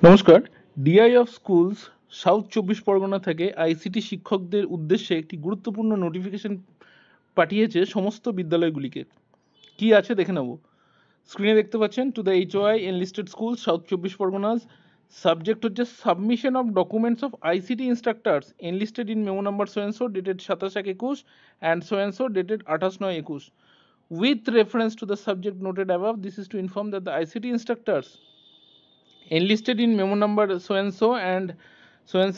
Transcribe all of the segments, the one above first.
নমস্কার। DI of schools south 24 Parganas থেকে ICT শিক্ষকদের উদ্দেশ্যে একটি গুরুত্বপূর্ণ নোটিফিকেশন পাঠিয়েছে সমস্ত বিদ্যালয়গুলিকে। কি আছে দেখে নেব। স্ক্রিনে দেখতে পাচ্ছেন, to the HOI enlisted school south 24 Parganas, subject হচ্ছে submission of documents of ICT instructors enlisted in memo number সোয়েন্সো ডেটেড 27/1/21 অ্যান্ড সোয়েন্সো dated 28/9/21 with reference to the subject noted above. This is to inform that the ICT instructors enlisted in memo number so and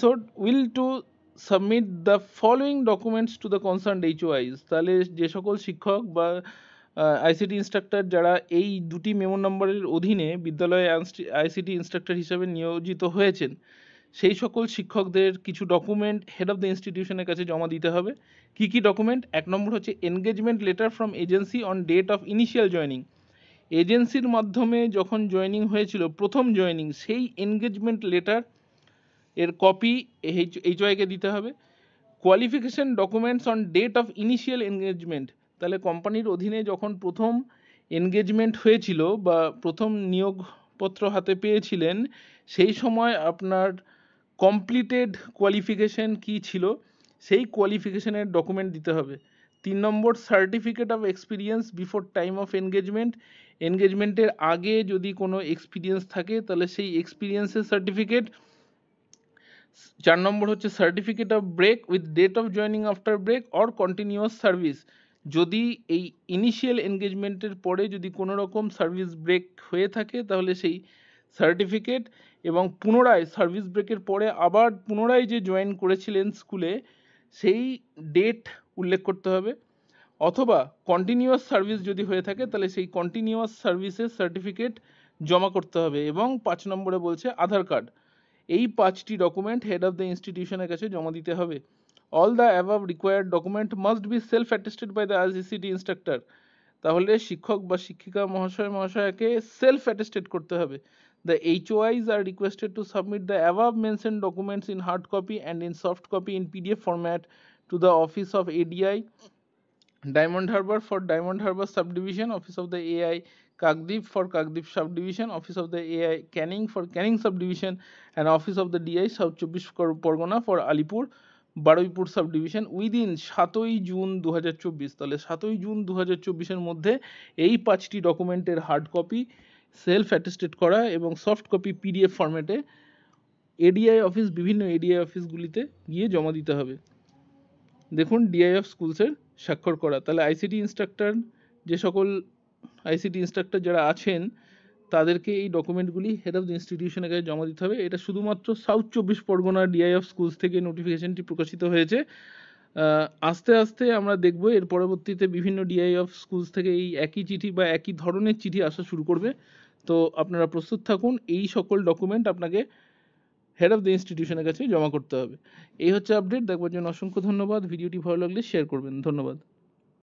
so will to submit the following documents to the concerned HOIs। তাহলে যে সকল শিক্ষক বা ICT instructor যারা এই দুটি memo নম্বরের অধীনে বিদ্যালয়ে আইসিটি ইনস্ট্রাক্টর হিসেবে নিয়োজিত হয়েছেন, সেই সকল শিক্ষকদের কিছু ডকুমেন্ট হেড অফ দ্য ইনস্টিটিউশনের কাছে জমা দিতে হবে। কি কি ডকুমেন্ট? 1 নম্বর হচ্ছে engagement letter from agency on date of initial joining. এজেন্সির মাধ্যমে যখন জয়নিং হয়েছিল, প্রথম জয়নিং, সেই এনগেজমেন্ট লেটার এর কপি এইচওআইকে দিতে হবে। Qualification documents on date of initial engagement, তাহলে কোম্পানির অধীনে যখন প্রথম এনগেজমেন্ট হয়েছিল বা প্রথম নিয়োগপত্র হাতে পেয়েছিলেন, সেই সময় আপনার কমপ্লিটেড কোয়ালিফিকেশন কি ছিল, সেই কোয়ালিফিকেশনের ডকুমেন্ট দিতে হবে। 3 number, certificate of experience before time of engagement. এনগেজমেন্টের আগে যদি কোনো এক্সপিরিয়েন্স থাকে তাহলে সেই এক্সপিরিয়েন্সের সার্টিফিকেট। 4 নম্বর হচ্ছে certificate of break with date of joining after break or continuous service. যদি এই ইনিশিয়াল এনগেজমেন্টের পরে যদি কোনো রকম সার্ভিস ব্রেক হয়ে থাকে তাহলে সেই সার্টিফিকেট, এবং পুনরায় সার্ভিস ব্রেকের পরে আবার পুনরায় যে জয়েন করেছিলেন স্কুলে, সেই ডেট উল্লেখ করতে হবে। অথবা কন্টিনিউয়াস সার্ভিস যদি হয়ে থাকে তাহলে সেই কন্টিনিউয়াস সার্ভিসের সার্টিফিকেট জমা করতে হবে। এবং 5 নম্বরে বলছে আধার কার্ড। এই 5টি ডকুমেন্ট হেড অফ দ্য ইনস্টিটিউশনের কাছে জমা দিতে হবে। All the above required document must be self attested by the ICT instructor. তাহলে শিক্ষক বা শিক্ষিকা মহাশয়কে সেলফ অ্যাটেস্টেড করতে হবে। The HOIs are requested to submit the above mentioned documents in hard copy and in soft copy in PDF format to the office of ADI Diamond Harbour for Diamond Harbour subdivision, office of the AI Kakdeep for Kakdeep subdivision, office of the AI Canning for Canning subdivision, and office of the DI South 24 Pargona for Alipur Baruipur subdivision within 7ই June 2024। তাহলে 7ই June 2024-এর মধ্যে এই 5টি ডকুমেন্টের hard copy self attested করা এবং soft copy PDF ফরম্যাটে ADI office, বিভিন্ন এডিআই অফিসগুলিতে গিয়ে জমা দিতে হবে। দেখুন, ডিআই অফ স্কুলসের স্বাক্ষর করা। তাহলে আইসিটি ইনস্ট্রাক্টর, যে সকল আইসিটি ইনস্ট্রাক্টর যারা আছেন তাদেরকে এই ডকুমেন্টগুলি হেড অফ দ্য ইনস্টিটিউশনের কাছে জমা দিতে হবে। এটা শুধুমাত্র south 24 Parganas DI of schools থেকে নোটিফিকেশনটি প্রকাশিত হয়েছে। আস্তে আস্তে আমরা দেখব এর পরবর্তীতে বিভিন্ন ডিআই অফ স্কুলস থেকে এই একই চিঠি বা একই ধরনের চিঠি আসা শুরু করবে। তো আপনারা প্রস্তুত থাকুন, এই সকল ডকুমেন্ট আপনাকে হেড অফ দ্য ইনস্টিটিউশনের কাছে জমা করতে হবে। এই হচ্ছে আপডেট। দেখবার জন্য অসংখ্য ধন্যবাদ। ভিডিওটি ভালো লাগলে শেয়ার করবেন। ধন্যবাদ।